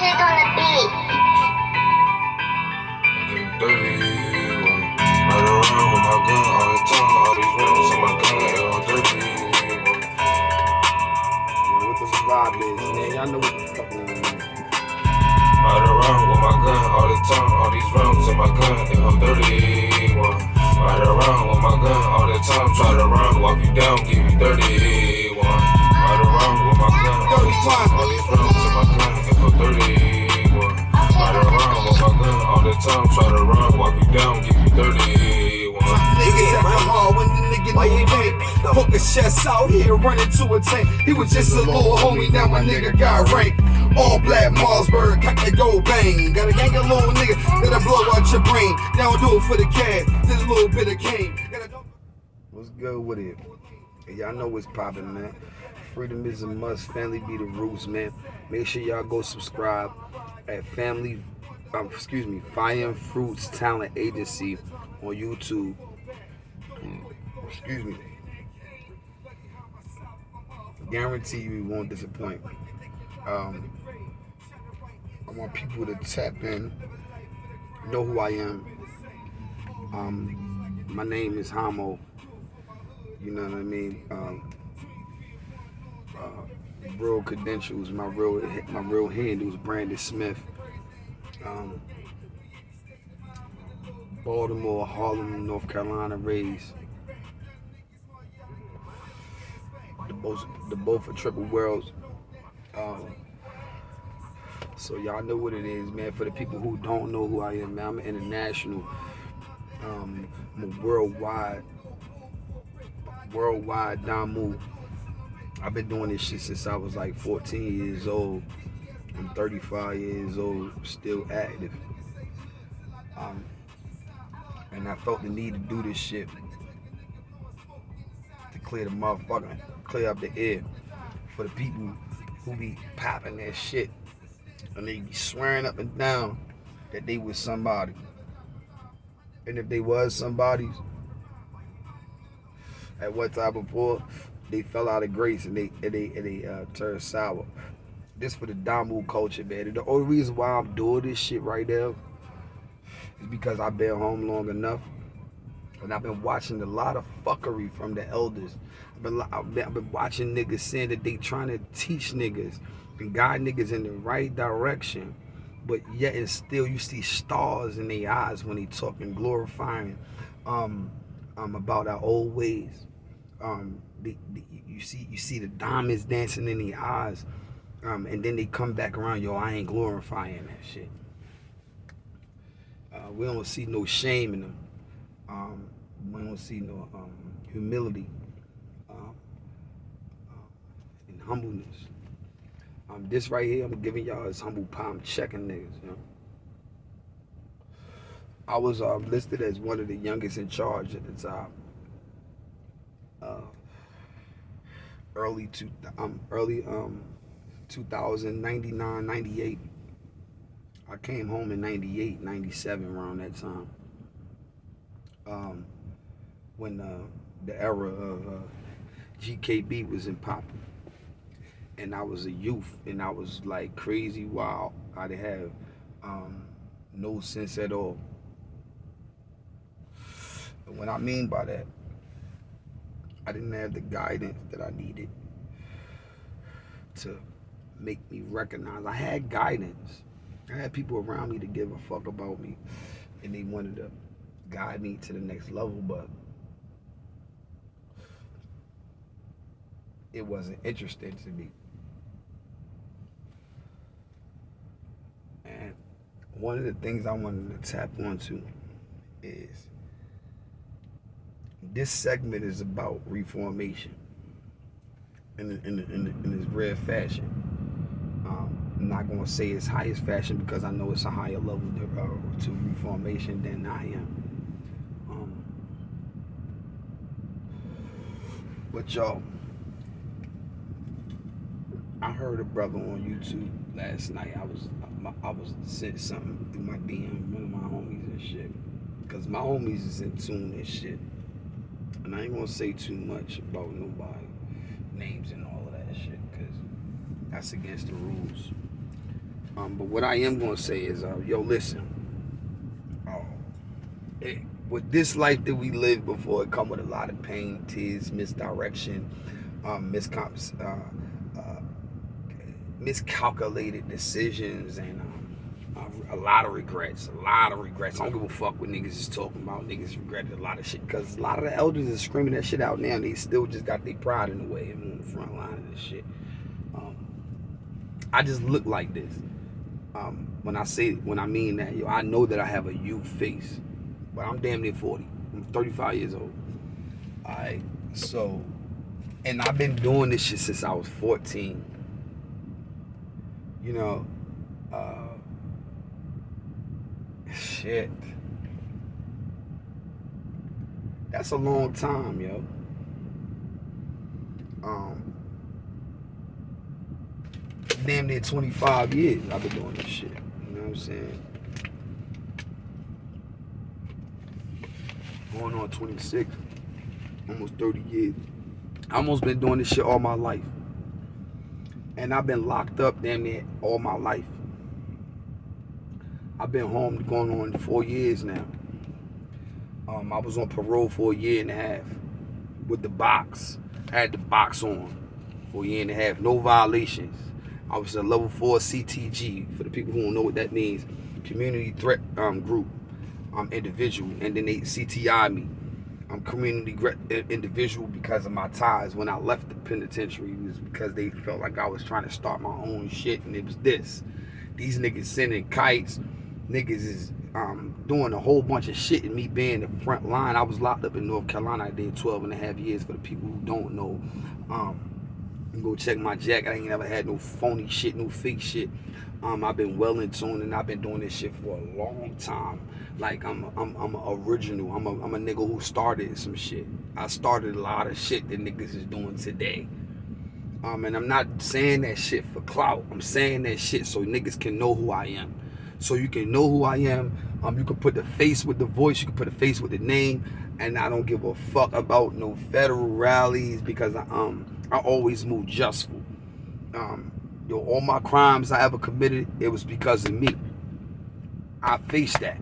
music on the beat. Ride around with my gun all the time, all these rounds in my gun, it all dirty. What the vibe is, man? Y'all know what the fuck going on. Ride around with my gun all the time, all these rounds in my gun, it all dirty. Ride around with my gun all the time, try to run, walk you down, give you 30. Ride around with my gun all the time, all these rounds in my gun, it all dirty. Ride around with my gun all the time, try to run, walk you down, give you 30. Niggas acting hard when the nigga know he ain't. Poke his chest out here, running to a tank. He was just a little homie, now my nigga got ranked. All black Marsburg, cock that gold bang. Got a gang of little nigga that'll blow out your brain. They don't do it for the cash, just a little bit of cane. What's good with it? Y'all know what's poppin', man. Freedom is a must, family be the roots, man. Make sure y'all go subscribe at FiamFrootz Talent Agency on YouTube. Excuse me. Guarantee you we won't disappoint. I want people to tap in, know who I am. My name is Himoe. You know what I mean? Real credentials. My real handle is Brandon Smith. Baltimore, Harlem, North Carolina raised. The both are triple worlds. So y'all know what it is, man. For the people who don't know who I am, man, I'm international. I'm a worldwide Damu. I've been doing this shit since I was like 14 years old. I'm 35 years old, still active. And I felt the need to do this shit to clear up the air for the people who be popping that shit and they be swearing up and down that they was somebody. And if they was somebody, at one time before, they fell out of grace and they turned sour. This for the Damu culture, man. And the only reason why I'm doing this shit right now is because I've been home long enough and I've been watching a lot of fuckery from the elders. I've been watching niggas saying that they trying to teach niggas and guide niggas in the right direction, but yet and still you see stars in their eyes when they talking glorifying about our old ways. You see the diamonds dancing in their eyes, and then they come back around, yo, I ain't glorifying that shit. We don't see no shame in them. We don't see no humility and humbleness. This right here, I'm giving y'all is humble pie. I'm checking niggas, you know. I was listed as one of the youngest in charge at the time. Early 2000, 99, 98. I came home in 98, 97, around that time. When the era of GKB was in popping. And I was a youth, and I was like crazy wild. I didn't have no sense at all. And what I mean by that, I didn't have the guidance that I needed to make me recognize. I had guidance. I had people around me to give a fuck about me, and they wanted to guide me to the next level, but it wasn't interesting to me. And one of the things I wanted to tap onto is this segment is about reformation in its rare fashion. I'm not going to say it's highest fashion because I know it's a higher level to reformation than I am. But y'all, I heard a brother on YouTube last night. I was sent something through my DM, one of my homies and shit, because my homies is in tune and shit. And I ain't gonna say too much about nobody, names and all of that shit, because that's against the rules. But what I am gonna say is, yo, listen. With this life that we live before, it come with a lot of pain, tears, misdirection, miscalculated decisions, and a lot of regrets. I don't give a fuck what niggas is talking about. Niggas regretted a lot of shit because a lot of the elders are screaming that shit out now, and they still just got their pride in the way and on the front line of this shit. I just look like this. When I mean that, yo, I know that I have a youth face, but I'm damn near 40. I'm 35 years old. Alright, so, and I've been doing this shit since I was 14. You know, shit. That's a long time, yo. Damn near 25 years I've been doing this shit. You know what I'm saying? Going on 26, almost 30 years. I almost been doing this shit all my life. And I've been locked up damn near all my life. I've been home going on 4 years now. I was on parole for a year and a half with the box. I had the box on for a year and a half, no violations. I was a level 4 CTG, for the people who don't know what that means, community threat group individual, and then they CTI me. I'm community individual because of my ties. When I left the penitentiary, it was because they felt like I was trying to start my own shit, and it was this. These niggas sending kites, niggas is doing a whole bunch of shit, and me being the front line. I was locked up in North Carolina. I did 12 and a half years, for the people who don't know. Go check my jacket. I ain't never had no phony shit, no fake shit. I've been well in tune, and I've been doing this shit for a long time. Like I'm an original. I'm a nigga who started some shit. I started a lot of shit that niggas is doing today. And I'm not saying that shit for clout. I'm saying that shit so niggas can know who I am. So you can know who I am. You can put the face with the voice. You can put the face with the name. And I don't give a fuck about no federal rallies because I always move justful. All my crimes I ever committed, it was because of me. I faced that.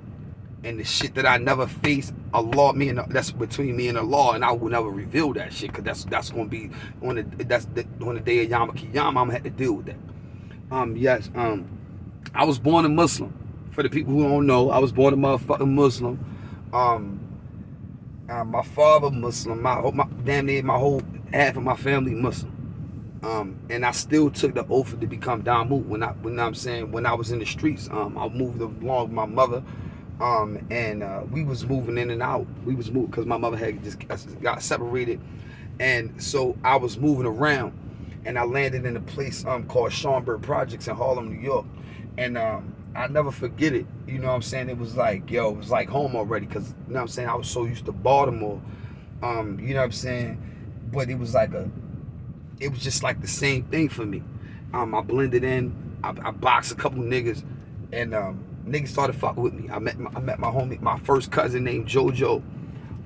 And the shit that I never faced, that's between me and the law, and I will never reveal that shit, because that's gonna be on the day of Yom Kippur. I'm gonna have to deal with that. Yes, I was born a Muslim. For the people who don't know, I was born a motherfucking Muslim. My father Muslim, damn near my whole half of my family Muslim. And I still took the oath to become Damu when I was in the streets. I moved along with my mother, and we was moving in and out. We was moving because my mother had just got separated, and so I was moving around, and I landed in a place called Schaumburg Projects in Harlem, New York, and I never forget it. You know what I'm saying? It was like, it was like home already, because you know what I'm saying, I was so used to Baltimore. You know what I'm saying? But it was it was just like the same thing for me. I blended in. I boxed a couple niggas, and niggas started fucking with me. I met my homie, my first cousin named JoJo,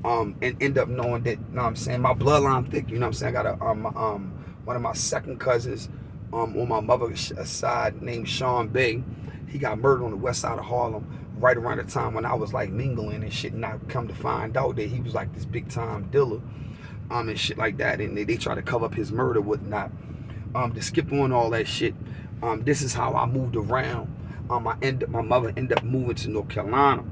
and end up knowing that, you know what I'm saying, my bloodline thick. You know what I'm saying? I got one of my second cousins on my mother's side named Sean Bay. He got murdered on the west side of Harlem right around the time when I was like mingling and shit, and I come to find out that he was like this big time dealer. And shit like that, and they try to cover up his murder, whatnot. To skip on all that shit, this is how I moved around. My mother ended up moving to North Carolina,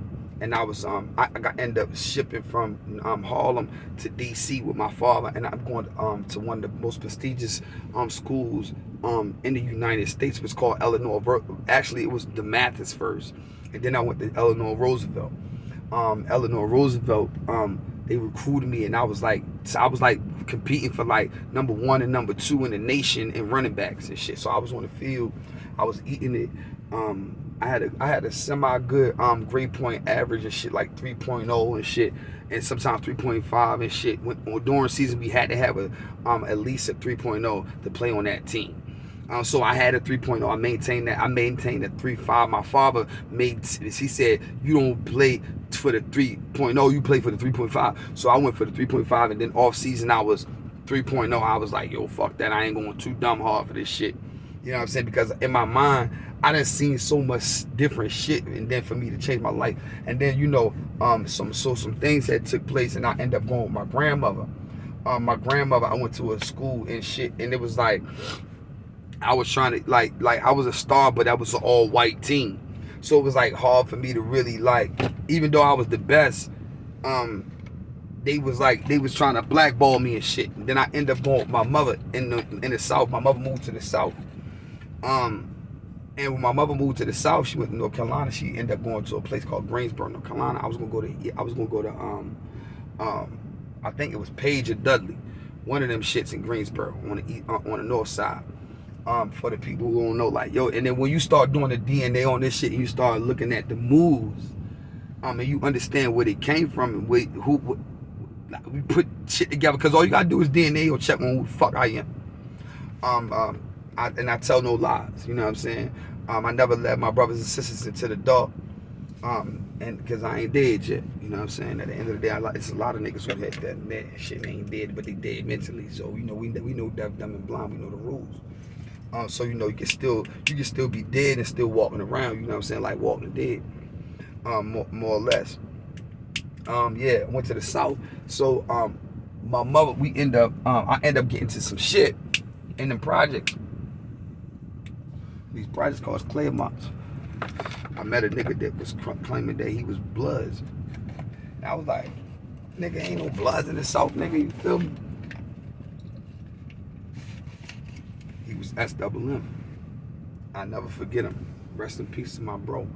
and I was ended up shipping from Harlem to DC with my father, and I'm going to one of the most prestigious schools in the United States. It was called Actually, it was the Mathis first, and then I went to Eleanor Roosevelt. They recruited me, and I was like competing for like number 1 and number 2 in the nation in running backs and shit. So I was on the field, I was eating it. I had a semi good grade point average and shit, like 3.0 and shit, and sometimes 3.5 and shit. During season we had to have at least a 3.0 to play on that team. So I had a 3.0. I maintained that. I maintained a 3.5. My father he said, you don't play for the 3.0, you play for the 3.5. So I went for the 3.5, and then off season I was 3.0. I was like, yo, fuck that. I ain't going too dumb hard for this shit. You know what I'm saying? Because in my mind, I done seen so much different shit, and then for me to change my life, and then some things that took place, and I end up going with my grandmother. My grandmother, I went to a school and shit, and it was like I was trying to like I was a star, but that was an all white team, so it was like hard for me to really like, even though I was the best. They was trying to blackball me and shit. And then I end up going with my mother in the South. My mother moved to the South. And when my mother moved to the South, she went to North Carolina. She ended up going to a place called Greensboro, North Carolina. I was gonna go to I think it was Page or Dudley, one of them shits in Greensboro on the north side. For the people who don't know, like yo, and then when you start doing the DNA on this shit, and you start looking at the moves, and you understand where they came from and who we put shit together, because all you gotta do is DNA or check on who the fuck I am. I tell no lies, you know what I'm saying? I never let my brothers and sisters into the door, and because I ain't dead yet, you know what I'm saying? At the end of the day, it's a lot of niggas who had that shit ain't dead, but they dead mentally. So we know deaf, dumb, and blind. We know the rules. So you can still be dead and still walking around. You know what I'm saying? Like Walking Dead, more or less. Yeah, I went to the South. So my mother, I end up getting into some shit in them projects. These projects called Claremonts. I met a nigga that was claiming that he was Bloods. And I was like, nigga, ain't no Bloods in the South, nigga, you feel me? He was SWM. I never forget him. Rest in peace to my bro.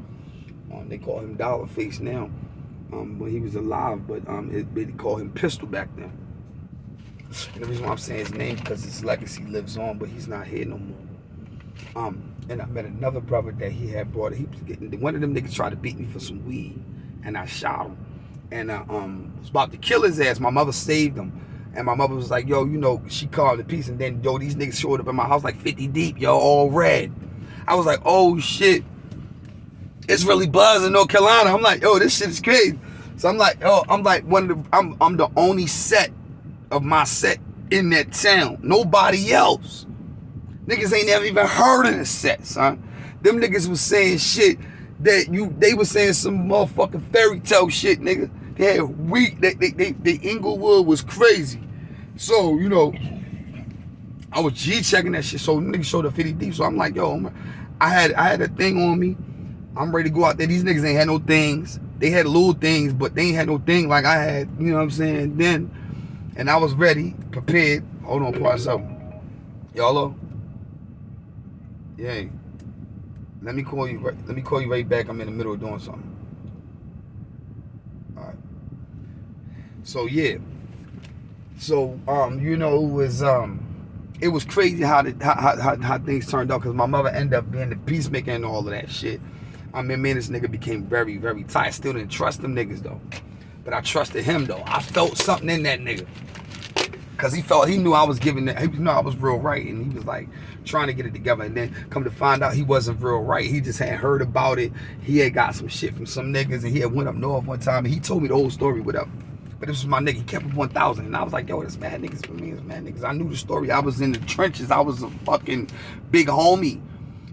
They call him Dollar Face now. When he was alive, but they call him Pistol back then. And the reason why I'm saying his name, because his legacy lives on, but he's not here no more. And I met another brother that he had brought. One of them niggas tried to beat me for some weed, and I shot him. And I was about to kill his ass. My mother saved him, and my mother was like, "Yo, she called the peace." And then these niggas showed up in my house like 50 deep, yo, all red. I was like, "Oh shit, it's really Bloods in North Carolina." I'm like, "Yo, this shit is crazy." So I'm like, I'm the only set of my set in that town. Nobody else. Niggas ain't never even heard of the set, son. Them niggas was saying shit that they was saying some motherfucking fairy tale shit, nigga. They had they Inglewood was crazy. So, I was G checking that shit. So niggas showed up 50 deep. So I'm like, yo, I had a thing on me. I'm ready to go out there. These niggas ain't had no things. They had little things, but they ain't had no thing like I had, you know what I'm saying? Then, and I was ready, prepared. Hold on, pour something. Y'all, yeah. Let me call you right back. I'm in the middle of doing something. All right. So yeah. So it was crazy how things turned out, because my mother ended up being the peacemaker and all of that shit. I mean, me and this nigga became very, very tight. I still didn't trust them niggas though, but I trusted him though. I felt something in that nigga, cause he knew I was I was real right, and he was like trying to get it together. And then come to find out, he wasn't real right. He just had heard about it. He had got some shit from some niggas, and he had went up north one time, and he told me the whole story without. But this was my nigga. He kept it 1,000, and I was like, yo, this mad niggas for me. It's mad niggas. I knew the story. I was in the trenches. I was a fucking big homie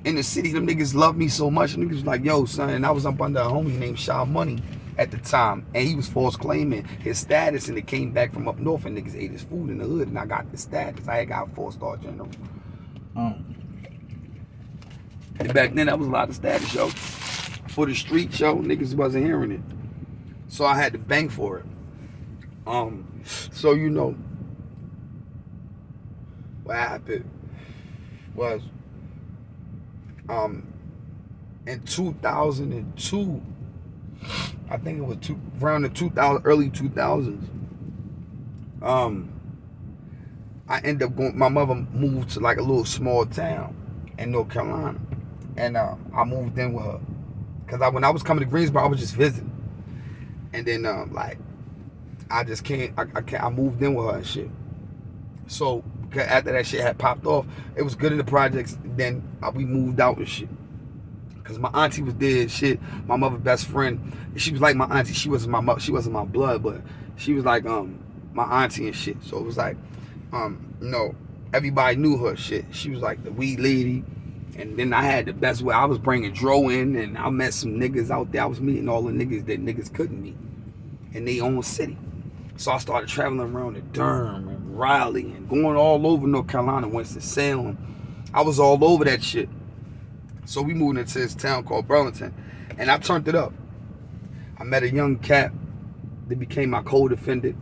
in the city. Them niggas loved me so much. Niggas was like, yo, son. And I was up under a homie named Shaw Money at the time, and he was false claiming his status, and it came back from up north, and niggas ate his food in the hood, and I got the status. I had got 4-star general. And back then, that was a lot of status, yo. For the street, yo, niggas wasn't hearing it. So I had to bang for it. So what happened was, in 2002, I think it was around the early 2000s, I ended up going, my mother moved to like a little small town in North Carolina, and I moved in with her, because when I was coming to Greensboro, I was just visiting, and then I just can't. I moved in with her and shit. So after that shit had popped off, it was good in the projects. Then we moved out and shit. Cause my auntie was there and shit. My mother's best friend. She was like my auntie. She wasn't my mother. She wasn't my blood, but she was like my auntie and shit. So it was like everybody knew her shit. She was like the weed lady. And then I had the best way. I was bringing Dro in, and I met some niggas out there. I was meeting all the niggas that niggas couldn't meet in their own city. So I started traveling around to Durham and Raleigh and going all over North Carolina, Winston-Salem. I was all over that shit. So we moved into this town called Burlington, and I turned it up. I met a young cat that became my co-defendant.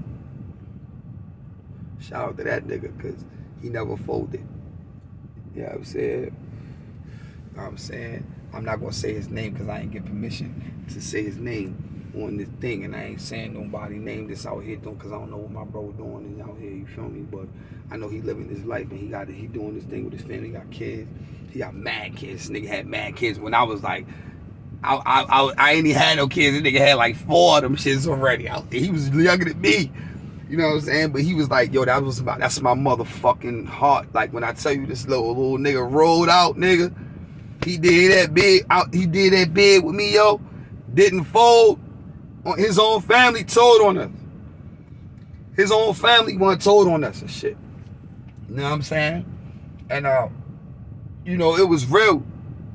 Shout out to that nigga, because he never folded. You know what I'm saying? I'm not going to say his name because I ain't get permission to say his name on this thing, and I ain't saying nobody's name that's out here doing, because I don't know what my bro doing out here, you feel me? But I know he living his life, and he doing this thing with his family. He got kids. He got mad kids. This nigga had mad kids when I was like, I ain't even had no kids. This nigga had like 4 of them shits already out there. He was younger than me. You know what I'm saying? But he was like, yo, that's my motherfucking heart. Like when I tell you this little nigga rolled out, nigga. He did that big out. He did that big with me, yo. Didn't fold. On his own family told on us. His own family wasn't told on us and shit. You know what I'm saying? And you know, it was real.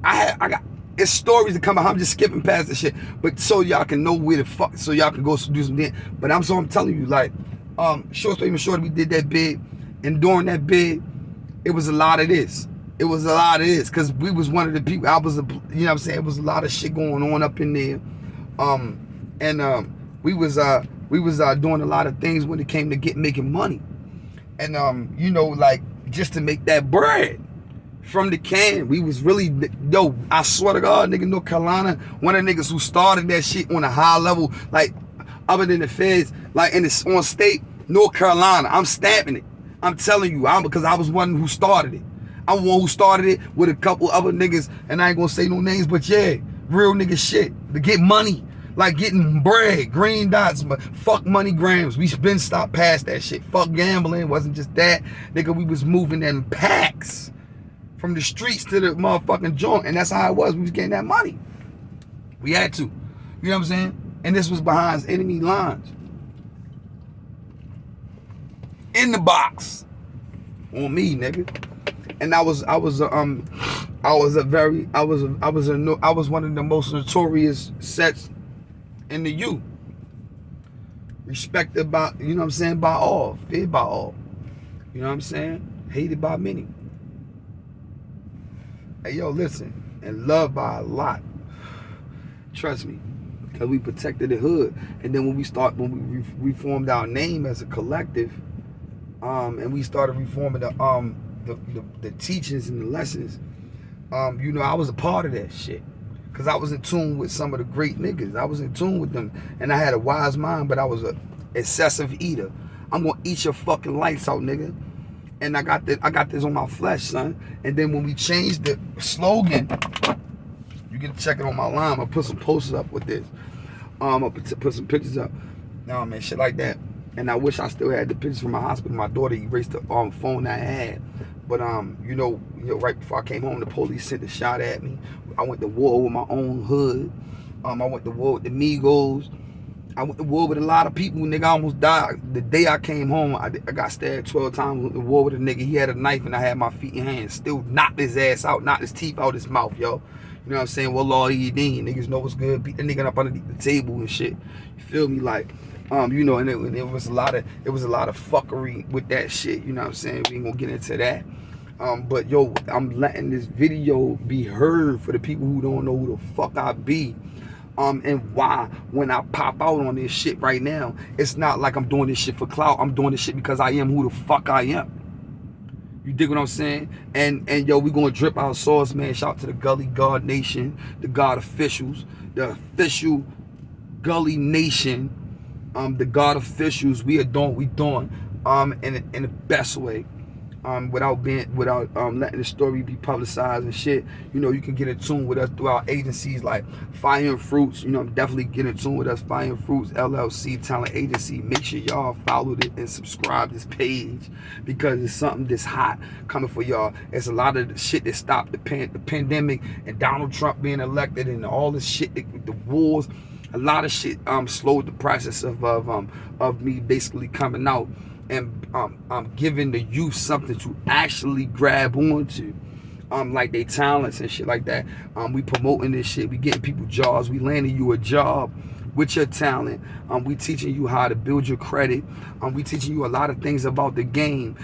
I got it's stories that come out. I'm just skipping past the shit, but so y'all can know where the fuck, so y'all can go do some things. But I'm telling you, like, short story even short, we did that bid, and during that bid, it was a lot of this. It was a lot of this, cause we was one of the people. You know what I'm saying? It was a lot of shit going on up in there, we was doing a lot of things when it came to making money, and you know, like just to make that bread. From the can, we was really, yo, I swear to God, nigga, North Carolina, one of the niggas who started that shit on a high level, like, other than the feds, like, on state, North Carolina, I'm stamping it. I'm telling you, because I was one who started it. I'm one who started it with a couple other niggas, and I ain't gonna say no names, but yeah, real nigga shit, to get money, like getting bread, green dots, but fuck money grams. We been stopped past that shit. Fuck gambling, it wasn't just that, nigga, we was moving in packs. From the streets to the motherfucking joint. And that's how it was. We was getting that money. We had to. You know what I'm saying? And this was behind enemy lines. In the box. On me, nigga. And I was one of the most notorious sets in the U. Respected by, you know what I'm saying, by all. Feared by all. You know what I'm saying? Hated by many. Hey, yo, listen, and loved by a lot. Trust me, because we protected the hood. And then when we reformed our name as a collective, and we started reforming the teachings and the lessons, you know, I was a part of that shit. Because I was in tune with some of the great niggas. I was in tune with them. And I had a wise mind, but I was an excessive eater. I'm going to eat your fucking lights out, nigga. And I got this on my flesh, son. And then when we changed the slogan, you can check it on my line. I'll put some posters up with this. I'll put some pictures up. No, man, shit like that. And I wish I still had the pictures from my hospital. My daughter erased the phone I had. But you know, right before I came home, the police sent a shot at me. I went to war with my own hood. I went to war with the Migos. I went to war with a lot of people. Nigga, I almost died. The day I came home, I got stabbed 12 times. Went to war with a nigga. He had a knife and I had my feet and hands. Still knocked his ass out, knocked his teeth out his mouth, yo. You know what I'm saying? Well, Lord, niggas know what's good. Beat the nigga up underneath the table and shit. You feel me? Like, you know, and it was a lot of fuckery with that shit. You know what I'm saying? We ain't gonna get into that. But yo, I'm letting this video be heard for the people who don't know who the fuck I be. And why when I pop out on this shit right now, it's not like I'm doing this shit for clout. I'm doing this shit because I am who the fuck I am. You dig what I'm saying? And yo, we gonna drip our sauce, man. Shout out to the Gully God Nation, the God officials, the official Gully Nation, the God officials. We doing in the best way. Without letting the story be publicized and shit. You know, you can get in tune with us through our agencies like FiamFrootz. You know, definitely get in tune with us. FiamFrootz LLC Talent Agency. Make sure y'all follow it and subscribe this page because it's something that's hot coming for y'all. It's a lot of the shit that stopped the pandemic and Donald Trump being elected and all this shit, the wars. A lot of shit slowed the process of me basically coming out. And I'm giving the youth something to actually grab onto. like they talents and shit like that. We promoting this shit. We getting people jobs. We landing you a job with your talent. We teaching you how to build your credit. We teaching you a lot of things about the game.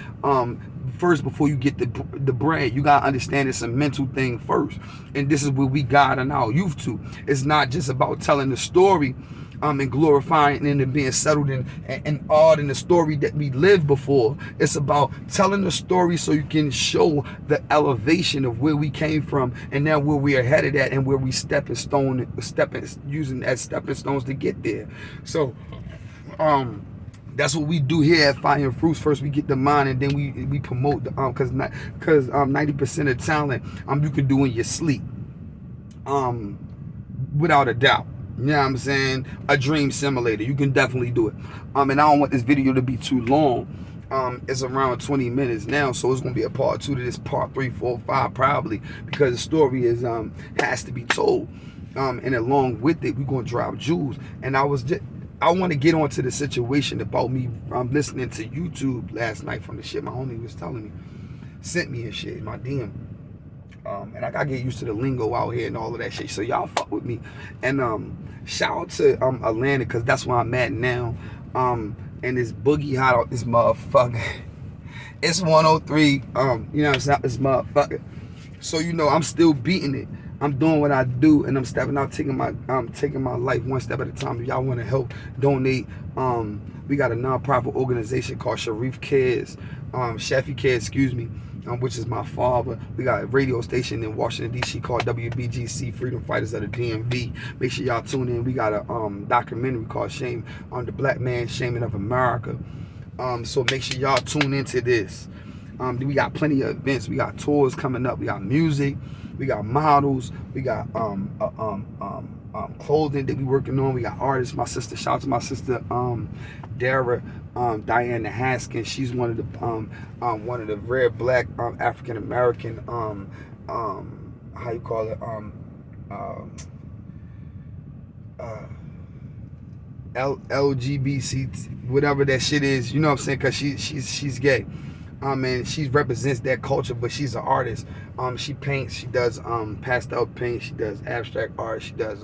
First, before you get the bread, you gotta understand it's a mental thing first. And this is what we guide our youth to. It's not just about telling the story and glorifying and being settled and awed in the story that we lived before. It's about telling the story so you can show the elevation of where we came from and now where we are headed at and where we using as stepping stones to get there. So that's what we do here at FiamFrootz. First we get the mind and then we promote the because 90% of talent you can do in your sleep, without a doubt. You know what I'm saying? A dream simulator. You can definitely do it. And I don't want this video to be too long. It's around 20 minutes now, so it's gonna be a part 2 to this, part 3, 4, 5 probably, because the story is has to be told. And along with it, we're gonna drop jewels. And I want to get onto the situation about me listening to YouTube last night from the shit my homie was telling me, sent me and shit in my DM. And I gotta get used to the lingo out here and all of that shit. So y'all fuck with me. And shout out to Atlanta, because that's where I'm at now. And it's boogie hot out this motherfucker. It's 103. You know what I'm saying? This motherfucker. So I'm still beating it. I'm doing what I do, and I'm stepping out, taking my life one step at a time. If y'all want to help, donate. We got a nonprofit organization called Shafi Cares, excuse me. Which is my father. We got a radio station in Washington, D.C. called WBGC, Freedom Fighters of the DMV. Make sure y'all tune in. We got a documentary called Shame on the Black Man, Shaming of America. So make sure y'all tune into this. We got plenty of events. We got tours coming up. We got music. We got models. We got clothing that we working on. We got artists. My sister, shout out to my sister, Dara, Diana Haskins. She's one of the rare black African American how you call it LGBT, whatever that shit is. You know what I'm saying? Cause she's gay. And she represents that culture, but she's an artist. She paints. She does pastel paint. She does abstract art. She does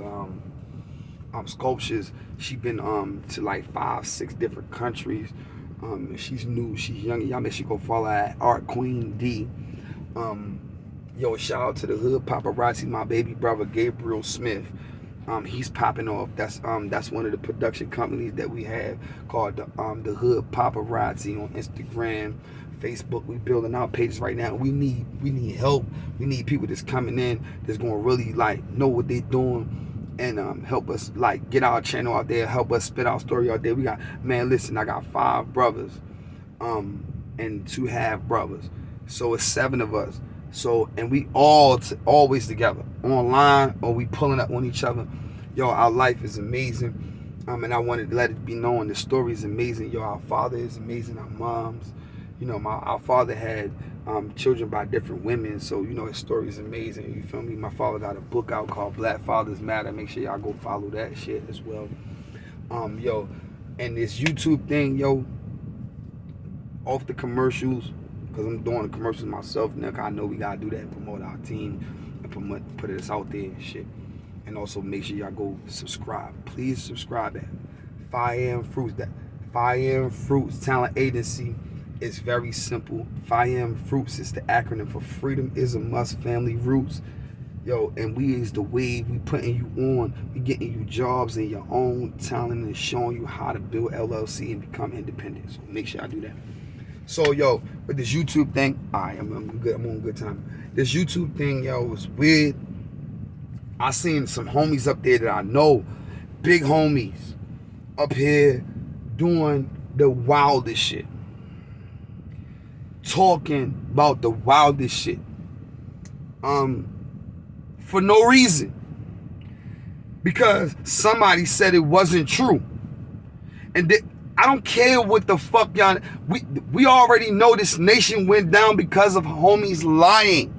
sculptures. She's been to like 5, 6 different countries. She's new. She's young. Y'all make sure you go follow her at Art Queen D. Yo, shout out to the Hood Paparazzi, my baby brother Gabriel Smith. He's popping off. That's one of the production companies that we have called the Hood Paparazzi on Instagram, Facebook. We building our pages right now. We need help. We need people that's coming in that's gonna really like know what they're doing and help us like get our channel out there, help us spit our story out there. We got, man, listen, I got 5 brothers and 2 half brothers, so it's 7 of us. So, and we always together, online or we pulling up on each other. Yo, our life is amazing. And I wanted to let it be known the story is amazing. Yo, our father is amazing. Our moms, our father had children by different women. So, his story is amazing. You feel me? My father got a book out called Black Fathers Matter. Make sure y'all go follow that shit as well. Yo, and this YouTube thing, yo, off the commercials, because I'm doing the commercials myself now. I know we gotta do that and promote our team and put it out there and shit. And also make sure y'all go subscribe. Please subscribe at FiamFrootz. That FiamFrootz Talent Agency is very simple. FiamFrootz is the acronym for Freedom is a Must, Family Roots. Yo, and we is the wave. We putting you on. We getting you jobs in your own talent and showing you how to build LLC and become independent. So make sure I do that. So, yo, with this YouTube thing, alright, I'm good. I'm on a good time. This YouTube thing, yo, was weird. I seen some homies up there that I know, big homies, up here doing the wildest shit. Talking about the wildest shit. For no reason. Because somebody said it wasn't true. And I don't care what the fuck y'all. We already know this nation went down because of homies lying.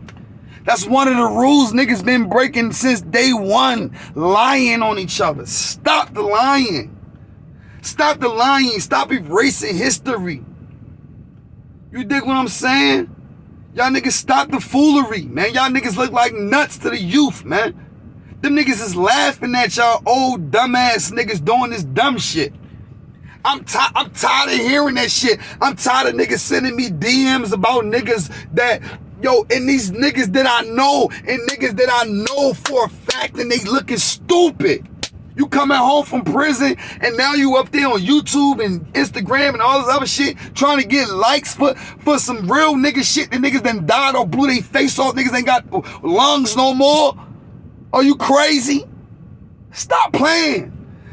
That's one of the rules niggas been breaking since day one. Lying on each other. Stop the lying. Stop the lying. Stop erasing history. You dig what I'm saying? Y'all niggas stop the foolery, man. Y'all niggas look like nuts to the youth, man. Them niggas is laughing at y'all old dumbass niggas doing this dumb shit. I'm tired of hearing that shit. I'm tired of niggas sending me DMs about niggas that, and these niggas that I know, and niggas that I know for a fact, and they looking stupid. You coming home from prison, and now you up there on YouTube and Instagram and all this other shit, trying to get likes for some real nigga shit. The niggas done died or blew their face off. Niggas ain't got lungs no more. Are you crazy? Stop playing.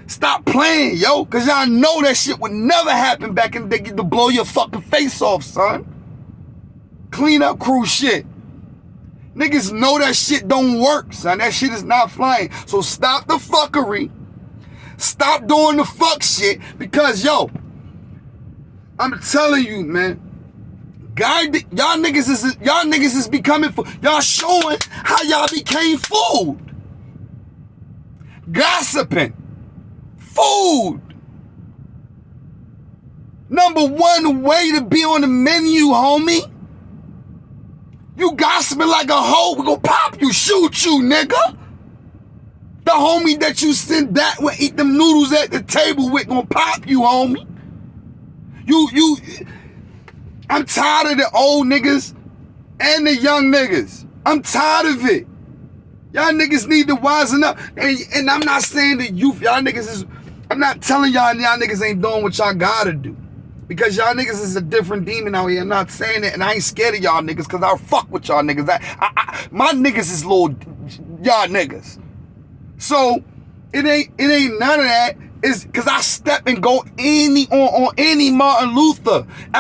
Stop playing, yo, because y'all know that shit would never happen back in the day to blow your fucking face off, son. Clean up crew shit. Niggas know that shit don't work, son. That shit is not flying. So stop the fuckery. Stop doing the fuck shit because, I'm telling you, man. Y'all niggas is becoming food. Y'all showing how y'all became food. Gossiping. Food. Number one way to be on the menu, homie. You gossiping like a hoe, we gon' pop you, shoot you, nigga. The homie that you sent that will eat them noodles at the table with gon' pop you, homie. I'm tired of the old niggas and the young niggas. I'm tired of it. Y'all niggas need to wisen up. And I'm not saying that youth, y'all niggas is, I'm not telling y'all niggas ain't doing what y'all gotta do. Because y'all niggas is a different demon out here. I'm not saying that, and I ain't scared of y'all niggas because I'll fuck with y'all niggas. My niggas is little y'all niggas. So it ain't none of that. It's because I step and go on any Martin Luther.